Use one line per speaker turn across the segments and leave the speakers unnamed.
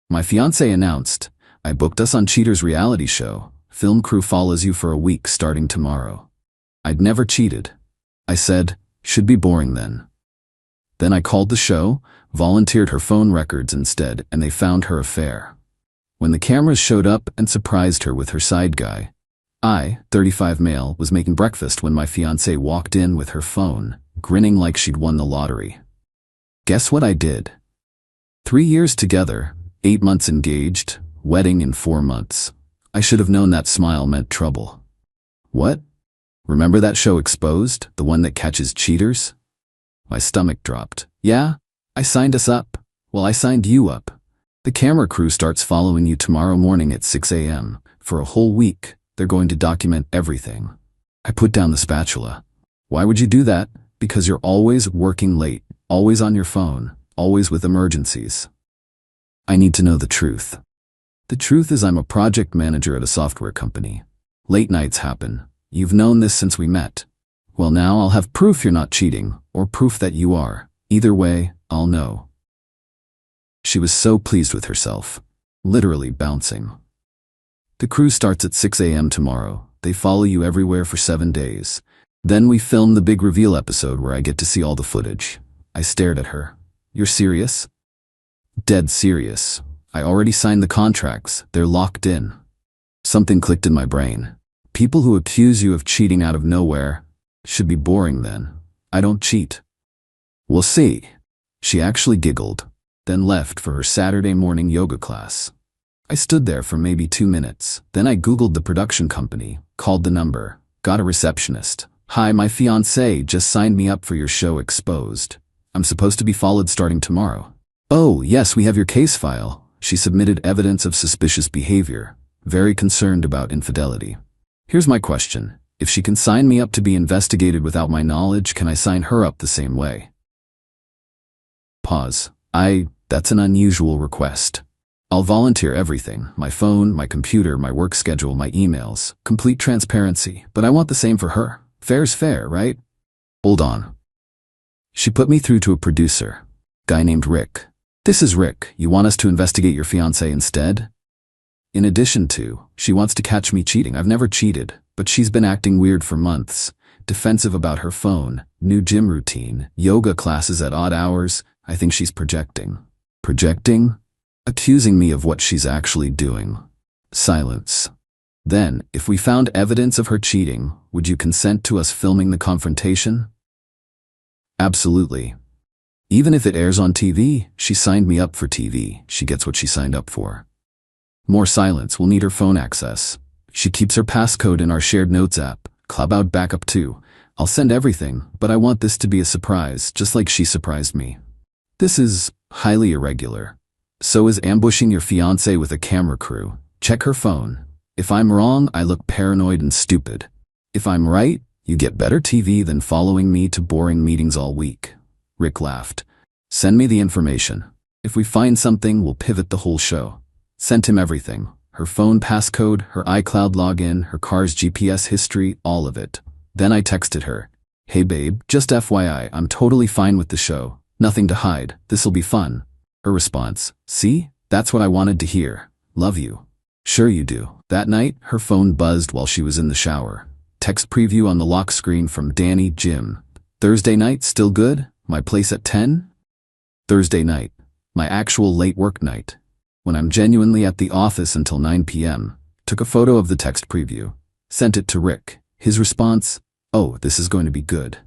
My fiancé announced, "I booked us on Cheater's reality show. Film crew follows you for a week starting tomorrow." I'd never cheated. I said, "Should be boring then." Then I called the show, volunteered her phone records instead, and they found her affair. When the cameras showed up and surprised her with her side guy, I, 35 male, was making breakfast when my fiancée walked in with her phone, grinning like she'd won the lottery. Guess what I did? 3 years together, 8 months engaged, wedding in 4 months. I should have known that smile meant trouble. What? Remember that show Exposed, the one that catches cheaters? My stomach dropped. Yeah, I signed us up. Well, I signed you up. The camera crew starts following you tomorrow morning at 6 a.m. For a whole week, they're going to document everything. I put down the spatula. Why would you do that? Because you're always working late, always on your phone, always with emergencies. I need to know the truth. The truth is I'm a project manager at a software company. Late nights happen. You've known this since we met. Well, now I'll have proof you're not cheating, or proof that you are. Either way, I'll know. She was so pleased with herself, literally bouncing. The cruise starts at 6 a.m. tomorrow. They follow you everywhere for 7 days. Then we film the big reveal episode where I get to see all the footage. I stared at her. You're serious? Dead serious. I already signed the contracts. They're locked in. Something clicked in my brain. People who accuse you of cheating out of nowhere should be boring then. I don't cheat. We'll see. She actually giggled, then left for her Saturday morning yoga class. I stood there for maybe 2 minutes. Then I Googled the production company, called the number, got a receptionist. "Hi, my fiancé just signed me up for your show Exposed. I'm supposed to be followed starting tomorrow." "Oh, yes, we have your case file." She submitted evidence of suspicious behavior, very concerned about infidelity. "Here's my question. If she can sign me up to be investigated without my knowledge, can I sign her up the same way?" Pause. That's an unusual request. I'll volunteer everything, my phone, my computer, my work schedule, my emails, complete transparency, but I want the same for her. Fair's fair, right? Hold on. She put me through to a producer, guy named Rick. "This is Rick. You want us to investigate your fiancé instead?" In addition to, she wants to catch me cheating. I've never cheated, but she's been acting weird for months, defensive about her phone, new gym routine, yoga classes at odd hours. I think she's projecting. Projecting? Accusing me of what she's actually doing. Silence. Then, if we found evidence of her cheating, would you consent to us filming the confrontation? Absolutely. Even if it airs on TV, she signed me up for TV. She gets what she signed up for. More silence. We'll need her phone access. She keeps her passcode in our shared notes app. Cloud backup too. I'll send everything, but I want this to be a surprise, just like she surprised me. This is highly irregular. So is ambushing your fiancé with a camera crew. Check her phone. If I'm wrong, I look paranoid and stupid. If I'm right, you get better TV than following me to boring meetings all week. Rick laughed. Send me the information. If we find something, we'll pivot the whole show. Sent him everything. Her phone passcode, her iCloud login, her car's GPS history, all of it. Then I texted her. "Hey babe, just FYI, I'm totally fine with the show. Nothing to hide. This'll be fun." Her response, "See? That's what I wanted to hear. Love you." "Sure you do." That night, her phone buzzed while she was in the shower. Text preview on the lock screen from Danny, Jim. "Thursday night, still good? My place at 10? Thursday night. My actual late work night. When I'm genuinely at the office until 9 p.m. Took a photo of the text preview. Sent it to Rick. His response, "Oh, this is going to be good."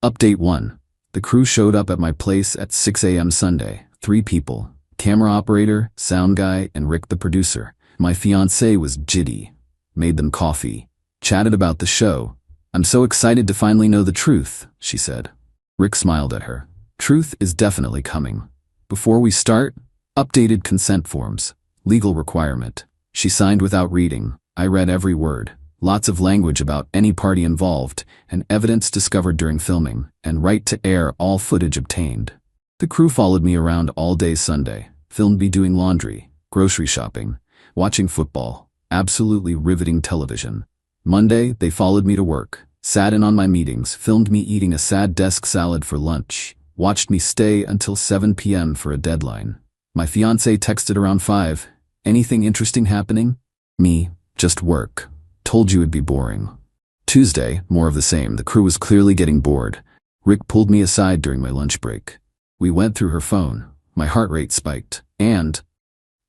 Update 1. The crew showed up at my place at 6 a.m. Sunday. 3 people. Camera operator, sound guy, and Rick the producer. My fiancé was jitty. Made them coffee. Chatted about the show. "I'm so excited to finally know the truth," she said. Rick smiled at her. "Truth is definitely coming. Before we start, updated consent forms. Legal requirement." She signed without reading. I read every word. Lots of language about any party involved, and evidence discovered during filming, and right to air all footage obtained. The crew followed me around all day Sunday, filmed me doing laundry, grocery shopping, watching football, absolutely riveting television. Monday, they followed me to work, sat in on my meetings, filmed me eating a sad desk salad for lunch, watched me stay until 7 p.m. for a deadline. My fiancé texted around 5. Anything interesting happening? Me, just work. Told you it'd be boring. Tuesday, more of the same. The crew was clearly getting bored. Rick pulled me aside during my lunch break. We went through her phone. My heart rate spiked. And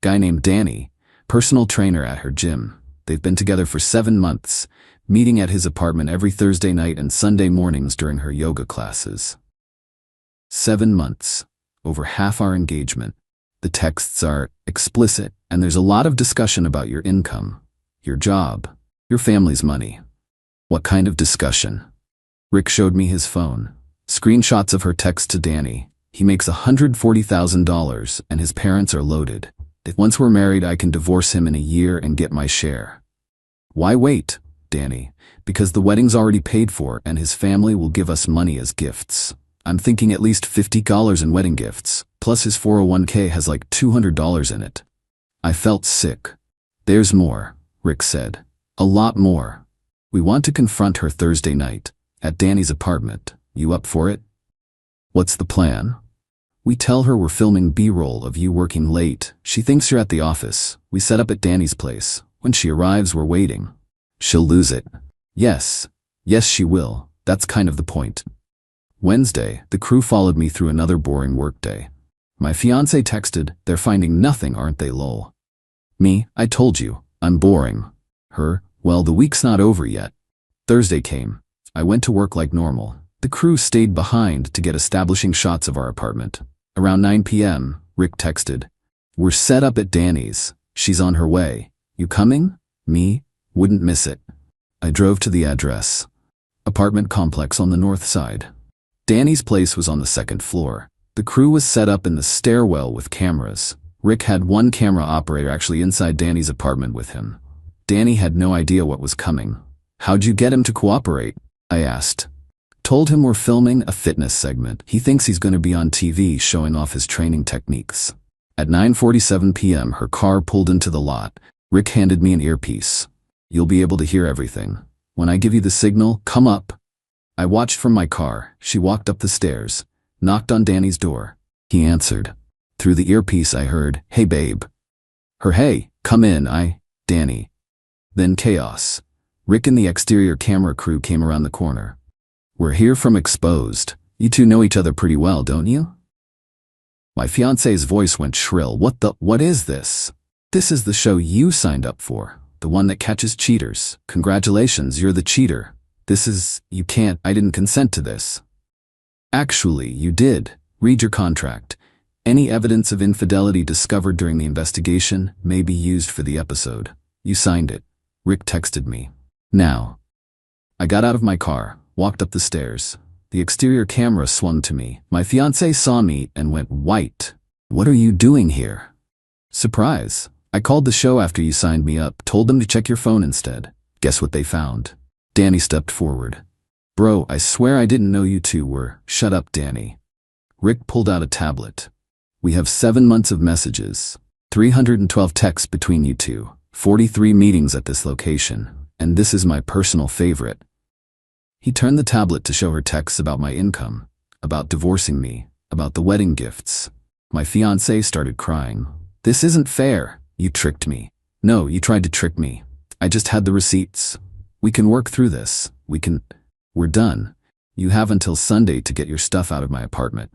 guy named Danny, personal trainer at her gym. They've been together for 7 months, meeting at his apartment every Thursday night and Sunday mornings during her yoga classes. 7 months. Over half our engagement. The texts are explicit, and there's a lot of discussion about your income, your job, your family's money. What kind of discussion? Rick showed me his phone. Screenshots of her text to Danny. He makes $140,000 and his parents are loaded. If once we're married, I can divorce him in a year and get my share. Why wait, Danny? Because the wedding's already paid for and his family will give us money as gifts. I'm thinking at least $50 in wedding gifts, plus his 401k has like $200 in it. I felt sick. There's more, Rick said. A lot more. We want to confront her Thursday night, at Danny's apartment. You up for it? What's the plan? We tell her we're filming B-roll of you working late. She thinks you're at the office. We set up at Danny's place. When she arrives, we're waiting. She'll lose it. Yes, she will. That's kind of the point. Wednesday, the crew followed me through another boring workday. My fiancé texted, they're finding nothing, aren't they, lol. Me, I told you, I'm boring. Her, well, the week's not over yet. Thursday came. I went to work like normal. The crew stayed behind to get establishing shots of our apartment. Around 9 p.m., Rick texted, we're set up at Danny's. She's on her way. You coming? Me? Wouldn't miss it. I drove to the address. Apartment complex on the north side. Danny's place was on the 2nd floor. The crew was set up in the stairwell with cameras. Rick had one camera operator actually inside Danny's apartment with him. Danny had no idea what was coming. How'd you get him to cooperate? I asked. Told him we're filming a fitness segment. He thinks he's going to be on TV showing off his training techniques. At 9:47 p.m. her car pulled into the lot. Rick handed me an earpiece. You'll be able to hear everything. When I give you the signal, come up. I watched from my car. She walked up the stairs, knocked on Danny's door. He answered. Through the earpiece I heard, hey babe. Her hey, come in, Danny. Then chaos. Rick and the exterior camera crew came around the corner. We're here from Exposed. You two know each other pretty well, don't you? My fiancé's voice went shrill. What is this? This is the show you signed up for. The one that catches cheaters. Congratulations, you're the cheater. You can't, I didn't consent to this. Actually, you did. Read your contract. Any evidence of infidelity discovered during the investigation may be used for the episode. You signed it. Rick texted me. Now. I got out of my car, walked up the stairs. The exterior camera swung to me. My fiancé saw me and went white. What are you doing here? Surprise. I called the show after you signed me up, told them to check your phone instead. Guess what they found? Danny stepped forward. Bro, I swear I didn't know you two were. Shut up, Danny. Rick pulled out a tablet. We have 7 months of messages, 312 texts between you two, 43 meetings at this location, and this is my personal favorite. He turned the tablet to show her texts about my income, about divorcing me, about the wedding gifts. My fiancé started crying. This isn't fair. You tricked me. No, you tried to trick me. I just had the receipts. We can work through this. We're done. You have until Sunday to get your stuff out of my apartment.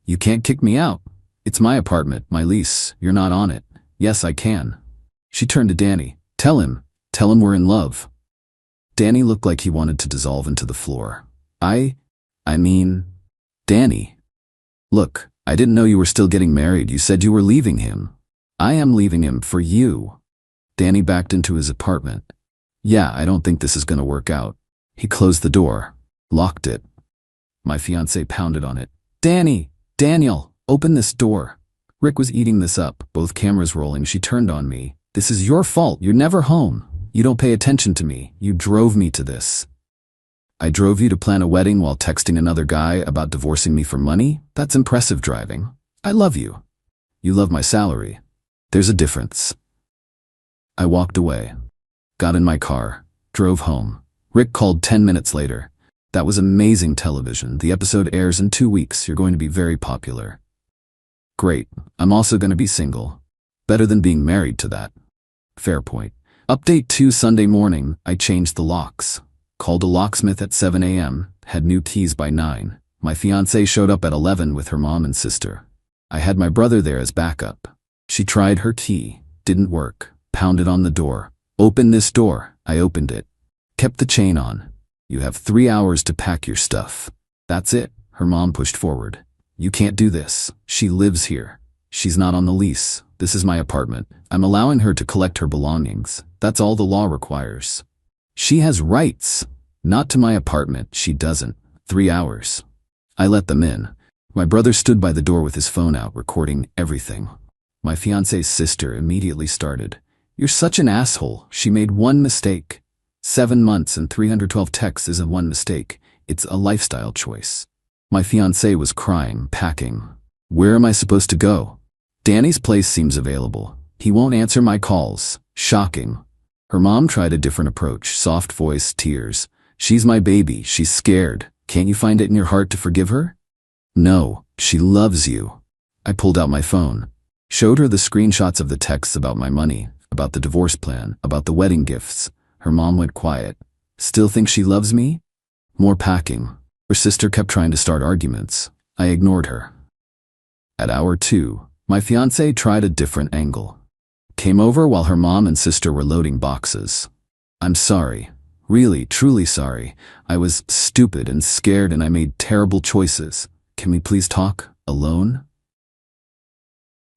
You can't kick me out. It's my apartment, my lease. You're not on it. Yes, I can. She turned to Danny. Tell him we're in love. Danny looked like he wanted to dissolve into the floor. I mean, Danny. Look, I didn't know you were still getting married. You said you were leaving him. I am leaving him for you. Danny backed into his apartment. Yeah, I don't think this is going to work out. He closed the door, locked it. My fiancé pounded on it. Daniel, open this door. Rick was eating this up, both cameras rolling. She turned on me. This is your fault. You're never home. You don't pay attention to me. You drove me to this. I drove you to plan a wedding while texting another guy about divorcing me for money? That's impressive driving. I love you. You love my salary. There's a difference. I walked away, got in my car, drove home. Rick called 10 minutes later. That was amazing television. The episode airs in 2 weeks. You're going to be very popular. Great, I'm also gonna be single. Better than being married to that. Fair point. Update 2 Sunday morning, I changed the locks. Called a locksmith at 7 a.m., had new keys by 9. My fiancée showed up at 11 with her mom and sister. I had my brother there as backup. She tried her key, didn't work, pounded on the door. Open this door. I opened it. Kept the chain on. You have 3 hours to pack your stuff. That's it, her mom pushed forward. You can't do this. She lives here. She's not on the lease. This is my apartment. I'm allowing her to collect her belongings. That's all the law requires. She has rights. Not to my apartment, she doesn't. 3 hours. I let them in. My brother stood by the door with his phone out, recording everything. My fiancée's sister immediately started. You're such an asshole. She made one mistake. 7 months and 312 texts isn't one mistake. It's a lifestyle choice. My fiancé was crying, packing. Where am I supposed to go? Danny's place seems available. He won't answer my calls. Shocking. Her mom tried a different approach, soft voice, tears. She's my baby. She's scared. Can't you find it in your heart to forgive her? No, she loves you. I pulled out my phone. Showed her the screenshots of the texts about my money, about the divorce plan, about the wedding gifts. Her mom went quiet. Still think she loves me? More packing. Her sister kept trying to start arguments. I ignored her. At hour 2, my fiancée tried a different angle. Came over while her mom and sister were loading boxes. I'm sorry. Really, truly sorry. I was stupid and scared and I made terrible choices. Can we please talk alone?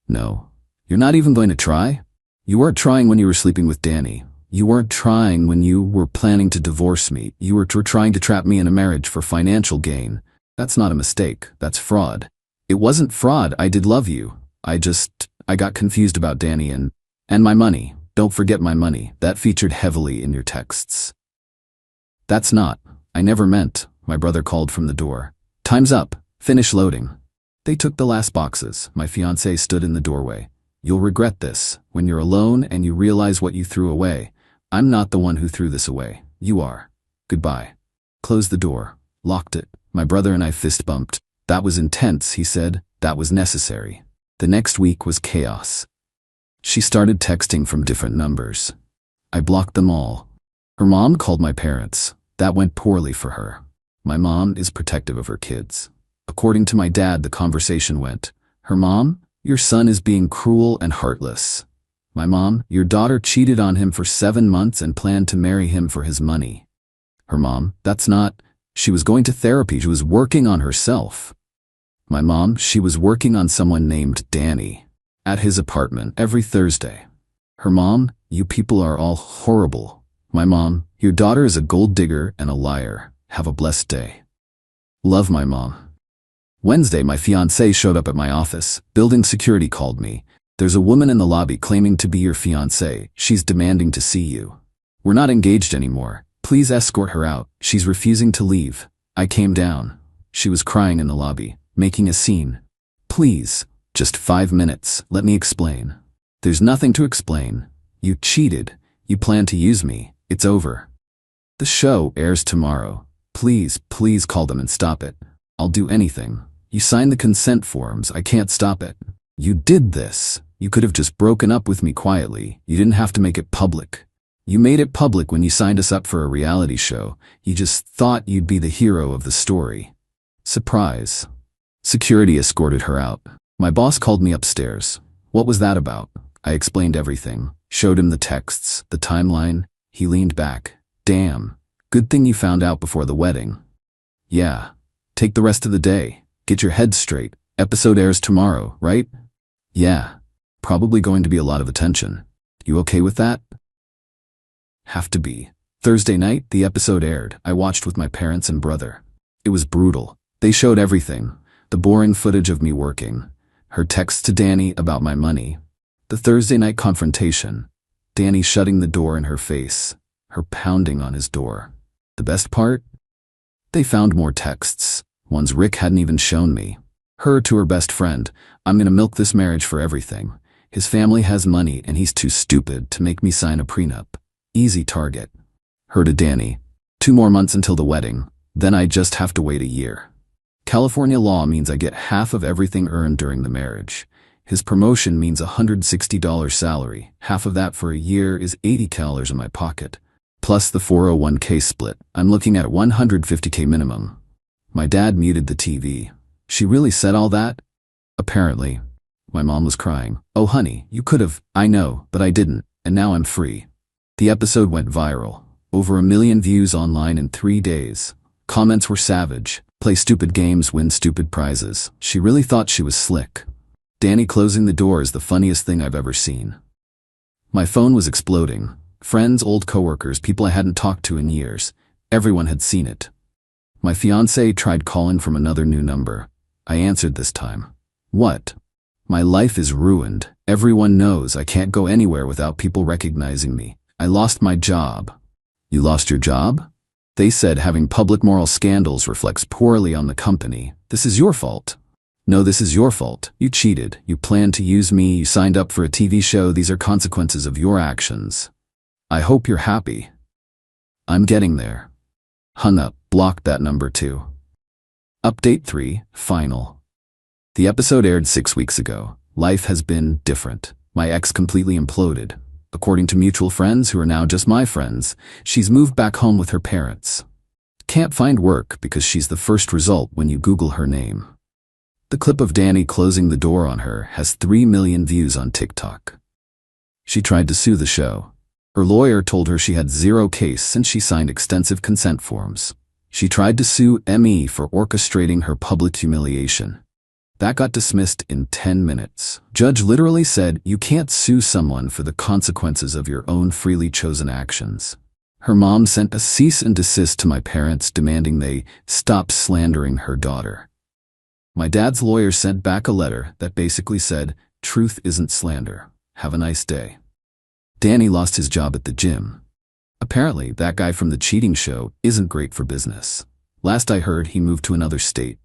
No. You're not even going to try? You weren't trying when you were sleeping with Danny. You weren't trying when you were planning to divorce me. You were trying to trap me in a marriage for financial gain. That's not a mistake. That's fraud. It wasn't fraud. I did love you. I got confused about Danny and my money. Don't forget my money. That featured heavily in your texts. That's not. I never meant. My brother called from the door. Time's up. Finish loading. They took the last boxes. My fiancé stood in the doorway. You'll regret this when you're alone and you realize what you threw away. I'm not the one who threw this away. You are. Goodbye. Closed the door. Locked it. My brother and I fist bumped. That was intense, he said. That was necessary. The next week was chaos. She started texting from different numbers. I blocked them all. Her mom called my parents. That went poorly for her. My mom is protective of her kids. According to my dad, the conversation went, her mom, your son is being cruel and heartless. My mom, your daughter cheated on him for 7 months and planned to marry him for his money. Her mom, that's not, she was going to therapy, she was working on herself. My mom, she was working on someone named Danny. At his apartment every Thursday. Her mom, you people are all horrible. My mom, your daughter is a gold digger and a liar. Have a blessed day. Love, my mom. Wednesday, my fiancé showed up at my office. Building security called me. There's a woman in the lobby claiming to be your fiancé. She's demanding to see you. We're not engaged anymore. Please escort her out. She's refusing to leave. I came down. She was crying in the lobby, making a scene. Please, just 5 minutes. Let me explain. There's nothing to explain. You cheated. You planned to use me. It's over. The show airs tomorrow. Please, please call them and stop it. I'll do anything. You signed the consent forms. I can't stop it. You did this. You could have just broken up with me quietly. You didn't have to make it public. You made it public when you signed us up for a reality show. You just thought you'd be the hero of the story. Surprise. Security escorted her out. My boss called me upstairs. What was that about? I explained everything. Showed him the texts, the timeline. He leaned back. Damn. Good thing you found out before the wedding. Yeah. Take the rest of the day. Get your head straight. Episode airs tomorrow, right? Yeah. Probably going to be a lot of attention. You okay with that? Have to be. Thursday night, the episode aired. I watched with my parents and brother. It was brutal. They showed everything. The boring footage of me working. Her text to Danny about my money. The Thursday night confrontation. Danny shutting the door in her face. Her pounding on his door. The best part? They found more texts. Ones Rick hadn't even shown me. Her to her best friend. I'm gonna milk this marriage for everything. His family has money and he's too stupid to make me sign a prenup. Easy target. Her to Danny. 2 more months until the wedding. Then I just have to wait a year. California law means I get half of everything earned during the marriage. His promotion means $160 salary. Half of that for a year is $80 in my pocket. Plus the 401k split. I'm looking at $150k minimum. My dad muted the TV. She really said all that? Apparently. My mom was crying. Oh honey, you could've. I know, but I didn't, and now I'm free. The episode went viral. Over 1 million views online in 3 days. Comments were savage. Play stupid games, win stupid prizes. She really thought she was slick. Danny closing the door is the funniest thing I've ever seen. My phone was exploding. Friends, old coworkers, people I hadn't talked to in years. Everyone had seen it. My fiancée tried calling from another new number. I answered this time. What? My life is ruined. Everyone knows I can't go anywhere without people recognizing me. I lost my job. You lost your job? They said having public moral scandals reflects poorly on the company. This is your fault. No, this is your fault. You cheated. You planned to use me. You signed up for a TV show. These are consequences of your actions. I hope you're happy. I'm getting there. Hung up. Blocked that number too. Update 3. Final. The episode aired 6 weeks ago. Life has been different. My ex completely imploded. According to mutual friends who are now just my friends, she's moved back home with her parents. Can't find work because she's the first result when you Google her name. The clip of Danny closing the door on her has 3 million views on TikTok. She tried to sue the show. Her lawyer told her she had zero case since she signed extensive consent forms. She tried to sue ME for orchestrating her public humiliation. That got dismissed in 10 minutes. Judge literally said you can't sue someone for the consequences of your own freely chosen actions. Her mom sent a cease and desist to my parents demanding they stop slandering her daughter. My dad's lawyer sent back a letter that basically said, truth isn't slander. Have a nice day. Danny lost his job at the gym. Apparently, that guy from the cheating show isn't great for business. Last I heard, he moved to another state.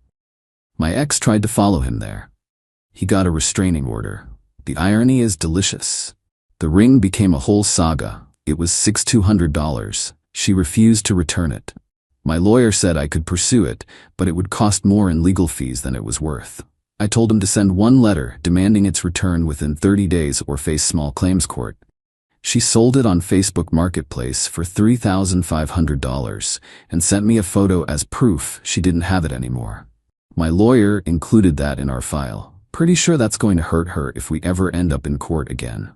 My ex tried to follow him there. He got a restraining order. The irony is delicious. The ring became a whole saga. It was $6,200. She refused to return it. My lawyer said I could pursue it, but it would cost more in legal fees than it was worth. I told him to send one letter demanding its return within 30 days or face small claims court. She sold it on Facebook Marketplace for $3,500 and sent me a photo as proof she didn't have it anymore. My lawyer included that in our file. Pretty sure that's going to hurt her if we ever end up in court again.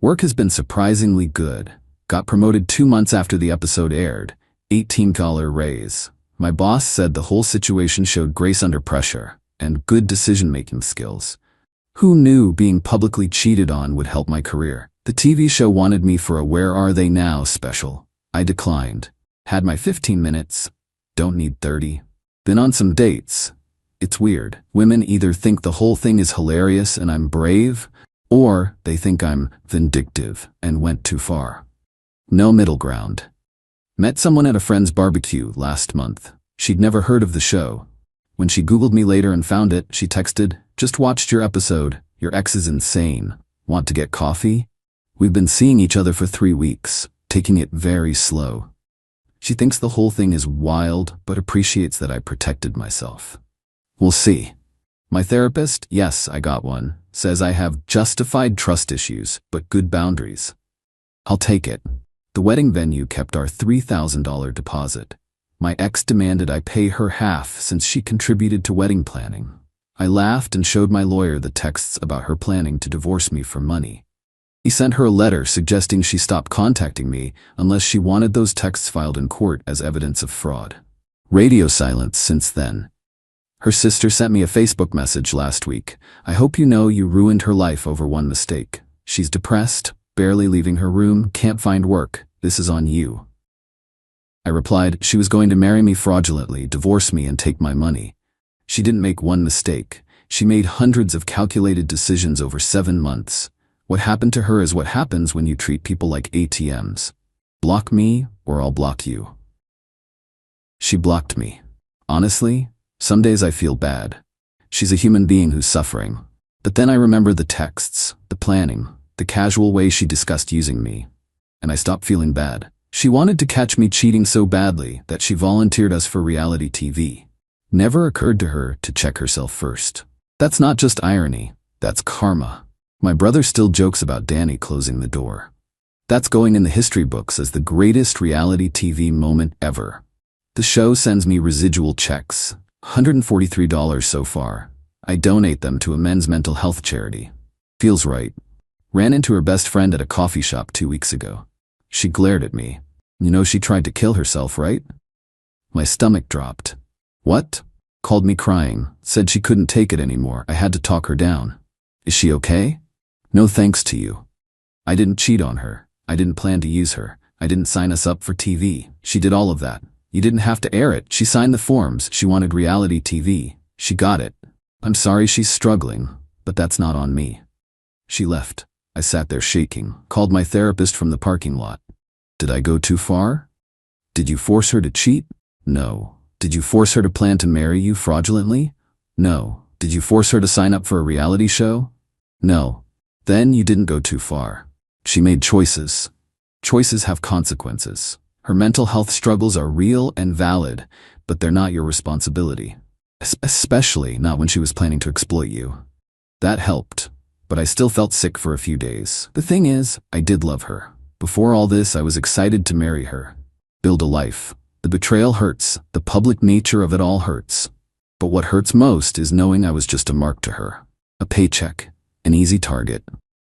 Work has been surprisingly good. Got promoted 2 months after the episode aired. $18 raise. My boss said the whole situation showed grace under pressure and good decision-making skills. Who knew being publicly cheated on would help my career? The TV show wanted me for a Where Are They Now special. I declined. Had my 15 minutes. Don't need 30. Been on some dates. It's weird. Women either think the whole thing is hilarious and I'm brave, or they think I'm vindictive and went too far. No middle ground. Met someone at a friend's barbecue last month. She'd never heard of the show. When she Googled me later and found it, she texted, "Just watched your episode. Your ex is insane. Want to get coffee?" We've been seeing each other for 3 weeks, taking it very slow. She thinks the whole thing is wild, but appreciates that I protected myself. We'll see. My therapist, yes, I got one, says I have justified trust issues, but good boundaries. I'll take it. The wedding venue kept our $3,000 deposit. My ex demanded I pay her half since she contributed to wedding planning. I laughed and showed my lawyer the texts about her planning to divorce me for money. He sent her a letter suggesting she stop contacting me unless she wanted those texts filed in court as evidence of fraud. Radio silence since then. Her sister sent me a Facebook message last week. I hope you know you ruined her life over one mistake. She's depressed, barely leaving her room, can't find work. This is on you. I replied she was going to marry me fraudulently, divorce me, and take my money. She didn't make one mistake. She made hundreds of calculated decisions over 7 months. What happened to her is what happens when you treat people like ATMs. Block me or I'll block you. She blocked me. Honestly, some days I feel bad. She's a human being who's suffering. But then I remember the texts, the planning, the casual way she discussed using me. And I stopped feeling bad. She wanted to catch me cheating so badly that she volunteered us for reality TV. Never occurred to her to check herself first. That's not just irony, that's karma. My brother still jokes about Danny closing the door. That's going in the history books as the greatest reality TV moment ever. The show sends me residual checks, $143 so far. I donate them to a men's mental health charity. Feels right. Ran into her best friend at a coffee shop 2 weeks ago. She glared at me. You know she tried to kill herself, right? My stomach dropped. What? Called me crying, said she couldn't take it anymore. I had to talk her down. Is she okay? No thanks to you. I didn't cheat on her. I didn't plan to use her. I didn't sign us up for TV. She did all of that. You didn't have to air it. She signed the forms. She wanted reality TV. She got it. I'm sorry she's struggling, but that's not on me. She left. I sat there shaking, called my therapist from the parking lot. Did I go too far? Did you force her to cheat? No. Did you force her to plan to marry you fraudulently? No. Did you force her to sign up for a reality show? No. Then you didn't go too far. She made choices. Choices have consequences. Her mental health struggles are real and valid, but they're not your responsibility. Especially not when she was planning to exploit you. That helped, but I still felt sick for a few days. The thing is, I did love her. Before all this, I was excited to marry her. Build a life. The betrayal hurts. The public nature of it all hurts. But what hurts most is knowing I was just a mark to her. A paycheck. An easy target.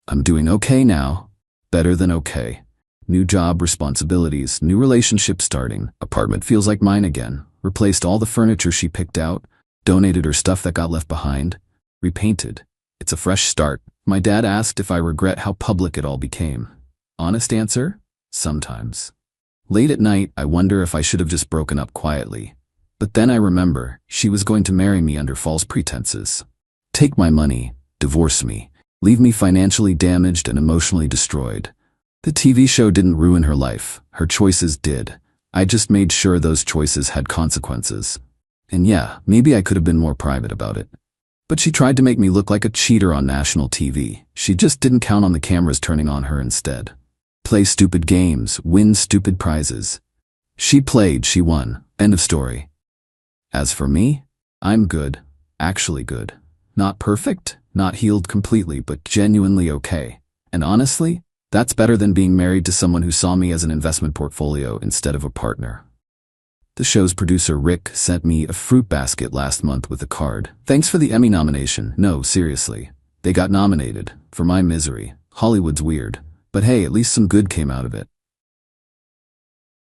I'm doing okay now. Better than okay. New job, responsibilities, new relationship starting. Apartment feels like mine again. Replaced all the furniture she picked out. Donated her stuff that got left behind. Repainted. It's a fresh start. My dad asked if I regret how public it all became. Honest answer? Sometimes. Late at night, I wonder if I should have just broken up quietly. But then I remember, she was going to marry me under false pretenses. Take my money, divorce me, leave me financially damaged and emotionally destroyed. The TV show didn't ruin her life, her choices did. I just made sure those choices had consequences. And yeah, maybe I could have been more private about it. But she tried to make me look like a cheater on national TV. She just didn't count on the cameras turning on her instead. Play stupid games, win stupid prizes. She played, she won. End of story. As for me, I'm good. Actually good. Not perfect, not healed completely, but genuinely okay. And honestly, that's better than being married to someone who saw me as an investment portfolio instead of a partner. The show's producer Rick sent me a fruit basket last month with a card. Thanks for the Emmy nomination. No, seriously. They got nominated. For my misery. Hollywood's weird. But hey, at least some good came out of it.